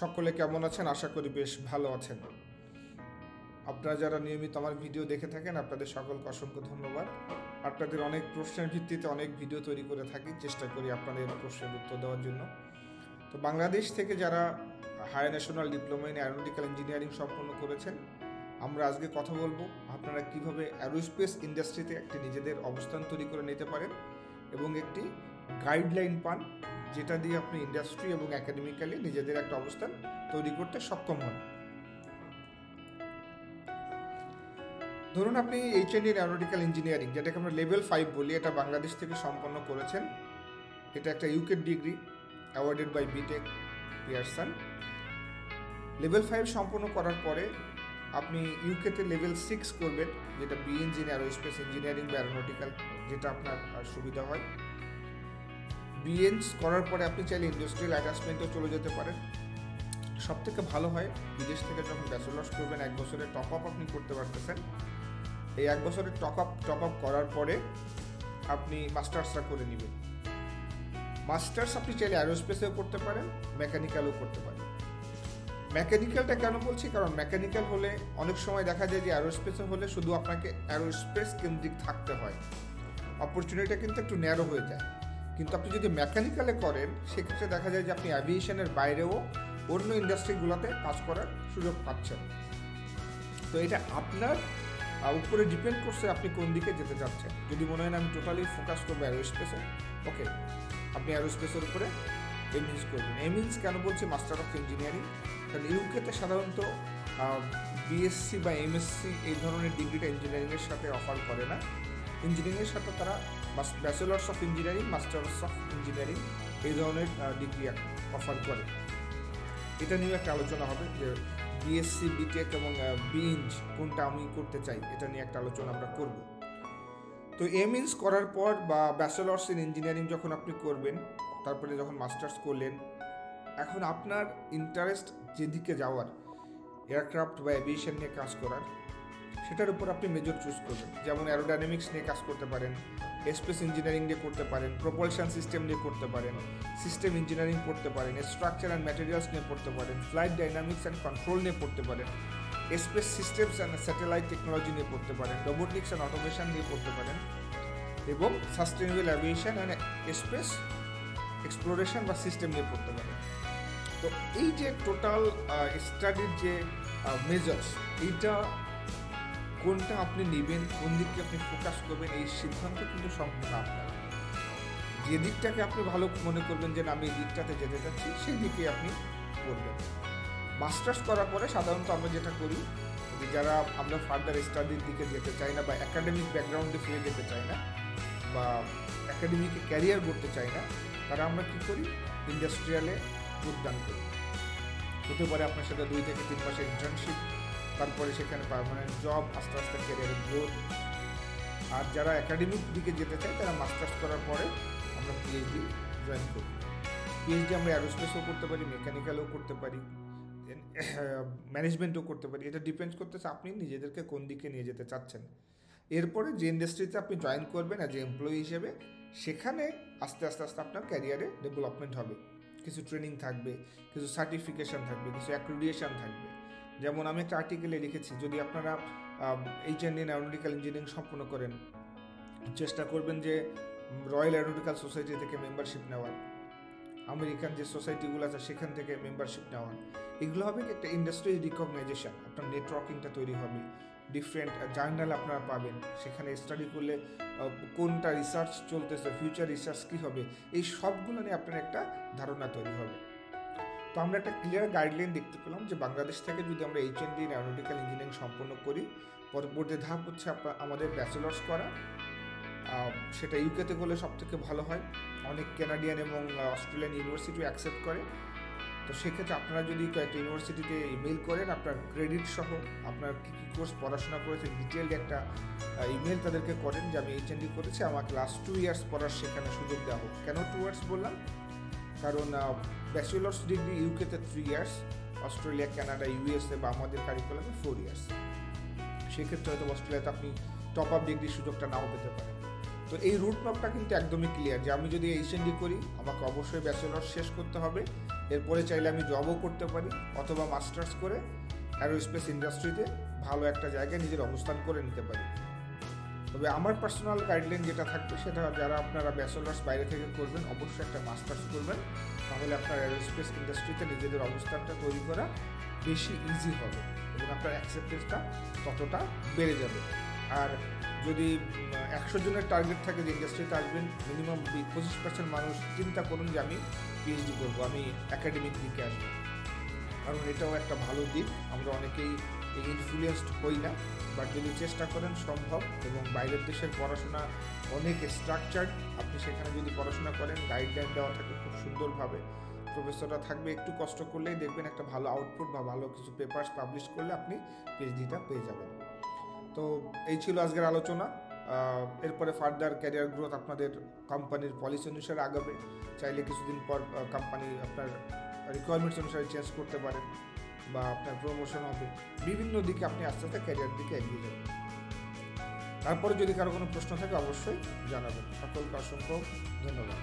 সকলে কেমন আছেন? আশা করি বেশ ভালো আছেন। আপনারা যারা নিয়মিত আমার ভিডিও দেখে থাকেন আপনাদের সকলকে অসংখ্য ধন্যবাদ। আপনাদের অনেক প্রশ্নের ভিত্তিতে অনেক ভিডিও তৈরি করে থাকি, চেষ্টা করি আপনাদের প্রশ্নের উত্তর দেওয়ার জন্য। তো বাংলাদেশ থেকে যারা higher national diploma in aeronautical engineering সম্পন্ন করেছেন, আমরা আজকে কথা বলবো আপনারা কিভাবে অ্যারোস্পেস ইন্ডাস্ট্রিতে একটি নিজেদের অবস্থান তৈরি করে নিতে পারেন এবং একটি গাইডলাইন পান যেটা দিয়ে আপনি ইন্ডাস্ট্রি এবং একাডেমিক্যালি নিজেদের একটা অবস্থান তৈরি করতে সক্ষম হন। ধরুন আপনি HND ইন অ্যারোনটিক্যাল ইঞ্জিনিয়ারিং, যেটাকে আমরা লেভেল 5 বলি, এটা বাংলাদেশ থেকে সম্পন্ন করেছেন। এটা একটা UK degree awarded by BTEC Pearson. Level 5 সম্পন্ন করার পরে আপনি ইউকেতে লেভেল 6 করবেন, যেটা BEng ইন অ্যারোস্পেস ইঞ্জিনিয়ারিং বা অ্যারোনটিক্যাল, যেটা আপনার সুবিধা হয়। BEng করার পরে আপনি চাইলে ইন্ডাস্ট্রিয়াল অ্যাটাচমেন্টেও চলে যেতে পারেন। সব থেকে ভালো হয় বিদেশ থেকে যখন ব্যাচেলার্স করবেন 1 বছরের টপ আপ আপনি করতে পারতেছেন। এই 1 বছরের টপ আপ করার পরে আপনি মাস্টার্সটা করে নেবেন। মাস্টার্স আপনি চাইলে অ্যারোস্পেসেও করতে পারেন, মেকানিক্যালও করতে পারেন। মেকানিক্যালটা কেন বলছি, কারণ মেকানিক্যাল হলে অনেক সময় দেখা যায় যে অ্যারোস্পেসে হলে শুধু আপনাকে অ্যারোস্পেস কেন্দ্রিক থাকতে হয়, অপরচুনিটিটা কিন্তু একটু ন্যারো হয়ে যায়। কিন্তু আপনি যদি মেকানিক্যালে করেন সেক্ষেত্রে দেখা যায় যে আপনি অ্যাভিয়েশনের বাইরেও অন্য ইন্ডাস্ট্রিগুলোতে কাজ করার সুযোগ পাচ্ছেন। তো এটা আপনার উপরে ডিপেন্ড করছে আপনি কোন দিকে যেতে চাচ্ছেন। যদি মনে হয় না আমি টোটালি ফোকাস করবো অ্যারোস্পেসে, ওকে, আপনি অ্যারোস্পেসের উপরে এমইন্স করবেন। এমইন্স কেন বলছি? Master of engineering. কারণ ইউকেতে সাধারণত BSc বা MSc এই ধরনের ডিগ্রিটা ইঞ্জিনিয়ারিংয়ের সাথে অফার করে না। ইঞ্জিনিয়ারিংয়ের সাথে তারা bachelors of engineering, masters of engineering এই ধরনের ডিগ্রি অফার করে। এটা নিয়ে একটা আলোচনা হবে যে BSc, বিটেক এবং BEng কোনটা আমি করতে চাই, এটা নিয়ে একটা আলোচনা আমরা করব। তো এমইন্স করার পর বা ব্যাচেলার্স ইন ইঞ্জিনিয়ারিং যখন আপনি করবেন, তারপরে যখন মাস্টার্স করলেন, এখন আপনার ইন্টারেস্ট যেদিকে যাওয়ার, এয়ারক্রাফট বা এভিয়েশন নিয়ে কাজ করার, সেটার উপর আপনি মেজর চুজ করবেন। যেমন অ্যারোডাইনামিক্স নিয়ে কাজ করতে পারেন, স্পেস ইঞ্জিনিয়ারিং নিয়ে করতে পারেন, প্রপালশন সিস্টেম নিয়ে করতে পারেন, সিস্টেম ইঞ্জিনিয়ারিং করতে পারেন, স্ট্রাকচার অ্যান্ড ম্যাটেরিয়ালস নিয়ে পড়তে পারেন, ফ্লাইট ডাইনামিক্স অ্যান্ড কন্ট্রোল নিয়ে পড়তে পারেন, space systems and satellite technology নিয়ে পড়তে পারেন, রোবোটিক্স অ্যান্ড অটোমেশন নিয়ে পড়তে পারেন, এবং sustainable aviation and space exploration বা সিস্টেম নিয়ে পড়তে পারেন। তো এই যে টোটাল স্টাডির যে মেজার্স, এইটা কোনটা আপনি নেবেন, কোন দিককে আপনি ফোকাস করবেন, এই সিদ্ধান্ত কিন্তু সম্পূর্ণ আপনার। যে দিকটাকে আপনি ভালো মনে করবেন যে আমি এই দিকটাতে যেতে চাচ্ছি, সেই দিকে আপনি করবেন। মাস্টার্স করার পরে সাধারণত আমরা যেটা করি, যে যারা আমরা ফার্দার স্টাডির দিকে যেতে চাই না বা একাডেমিক ব্যাকগ্রাউন্ডে ফিরে যেতে চাই না বা একাডেমিকে ক্যারিয়ার করতে চাই না, তারা আমরা কী করি, ইন্ডাস্ট্রিয়ালে যোগদান করি। হতে পারে আপনার সাথে 2 থেকে 3 মাসের ইন্টার্নশিপ, তারপরে সেখানে পার্মানেন্ট জব, আস্তে আস্তে ক্যারিয়ারের গ্রোথ। আর যারা একাডেমিক দিকে যেতে চায় তারা মাস্টার্স করার পরে আমরা PhD জয়েন করি। PhD আমরা অ্যারোস্পেসও করতে পারি, মেকানিক্যালও করতে পারি, ম্যানেজমেন্টও করতে পারি। এটা ডিপেন্ড করতেছে আপনি নিজেদেরকে কোন দিকে নিয়ে যেতে চাচ্ছেন। এরপরে যে ইন্ডাস্ট্রিতে আপনি জয়েন করবেন অ্যাজ এ এমপ্লয়ি হিসেবে, সেখানে আস্তে আস্তে আপনার ক্যারিয়ারে ডেভেলপমেন্ট হবে। কিছু ট্রেনিং থাকবে, কিছু সার্টিফিকেশান থাকবে, কিছু অ্যাক্রিডিয়েশন থাকবে। যেমন আমি একটা আর্টিকেলে লিখেছি, যদি আপনারা HND ইন অ্যারোনটিক্যাল ইঞ্জিনিয়ারিং সম্পন্ন করেন, চেষ্টা করবেন যে রয়্যাল অ্যারোনটিক্যাল সোসাইটি থেকে মেম্বারশিপ নেওয়ার, আমেরিকান যে সোসাইটিগুলো আছে সেখান থেকে মেম্বারশিপ নেওয়ার। এগুলো হবে একটা ইন্ডাস্ট্রি রিকগনাইজেশন, আপনার নেটওয়ার্কিংটা তৈরি হবে, ডিফারেন্ট জার্নাল আপনারা পাবেন, সেখানে স্টাডি করলে কোনটা রিসার্চ চলতেছে, ফিউচার রিসার্চ কী হবে, এই সবগুলো নিয়ে আপনার একটা ধারণা তৈরি হবে। তো আমরা একটা ক্লিয়ার গাইডলাইন দেখতে পেলাম যে বাংলাদেশ থেকে যদি আমরা HND ইন অ্যারোনটিক্যাল ইঞ্জিনিয়ারিং সম্পন্ন করি, পরবর্তী ধাপ হচ্ছে আমাদের ব্যাচেলার্স করা। সেটা ইউকেতে করলে সব থেকে ভালো হয়। অনেক কানাডিয়ান এবং অস্ট্রেলিয়ান ইউনিভার্সিটিও অ্যাকসেপ্ট করে। তো সেক্ষেত্রে আপনারা যদি কয়েকটা ইউনিভার্সিটিতে ইমেল করেন, আপনার ক্রেডিট সহ আপনার কী কী কোর্স পড়াশোনা করেছেন ডিটেলড একটা ইমেল তাদেরকে করেন যে আমি HND করেছি, আমাকে লাস্ট 2 ইয়ার্স পড়ার সেখানে সুযোগ দেওয়া হোক। কেন 2 ইয়ার্স বললাম? কারণ ব্যাচেলার্স ডিগ্রি ইউকেতে 3 ইয়ার্স, অস্ট্রেলিয়া, কানাডা, USA বা আমাদের কারিকুলামে 4 ইয়ার্স। সেক্ষেত্রে হয়তো অস্ট্রেলিয়াতে আপনি টপ আপ ডিগ্রির সুযোগটা নাও পেতে পারেন। তো এই রুট ম্যাপটা কিন্তু একদমই ক্লিয়ার যে আমি যদি HND করি আমাকে অবশ্যই ব্যাচেলার্স শেষ করতে হবে, এরপরে চাইলে আমি জবও করতে পারি অথবা মাস্টার্স করে অ্যারোস্পেস ইন্ডাস্ট্রিতে ভালো একটা জায়গায় নিজের অবস্থান করে নিতে পারি। তবে আমার পার্সোনাল গাইডলাইন যেটা থাকবে সেটা, যারা আপনারা ব্যাচেলার্স বাইরে থেকে করবেন অবশ্যই একটা মাস্টার্স করবেন, তাহলে আপনার অ্যারোস্পেস ইন্ডাস্ট্রিতে নিজেদের অবস্থানটা তৈরি করা বেশি ইজি হবে এবং আপনার অ্যাকসেপ্টেন্সটা ততটা বেড়ে যাবে। আর যদি 100 জনের টার্গেট থাকে যে ইন্ডাস্ট্রিতে আসবেন, মিনিমাম 25% মানুষ চিন্তা করুন যে আমি পিএইচডি করবো, আমি একাডেমিক দিকে আসবো, কারণ এটাও একটা ভালো দিক। আমরা অনেকেই ইনফ্লুয়েসড হই না, বাট যদি চেষ্টা করেন সম্ভব। এবং বাইরের দেশের পড়াশোনা অনেক স্ট্রাকচার্ড, আপনি সেখানে যদি পড়াশোনা করেন, গাইডলাইন দেওয়া থাকে খুব সুন্দরভাবে, প্রফেসররা থাকবে, একটু কষ্ট করলেই দেখবেন একটা ভালো আউটপুট বা ভালো কিছু পেপারস পাবলিশ করলে আপনি পিএইচডিটা পেয়ে যাবেন। তো এই ছিল আজকের আলোচনা। এরপরে ফার্দার ক্যারিয়ার গ্রোথ আপনাদের কোম্পানির পলিসি অনুসারে আগাবে। চাইলে কিছুদিন পর কোম্পানি আপনার রিকোয়ারমেন্টস অনুসারে চেঞ্জ করতে পারেন বা আপনার প্রমোশন হবে, বিভিন্ন দিকে আপনি আস্তে আস্তে ক্যারিয়ার দিকে এগিয়ে যাবেন। তারপরে যদি কারো কোনো প্রশ্ন থাকে অবশ্যই জানাবেন। সকলকে অসংখ্য ধন্যবাদ।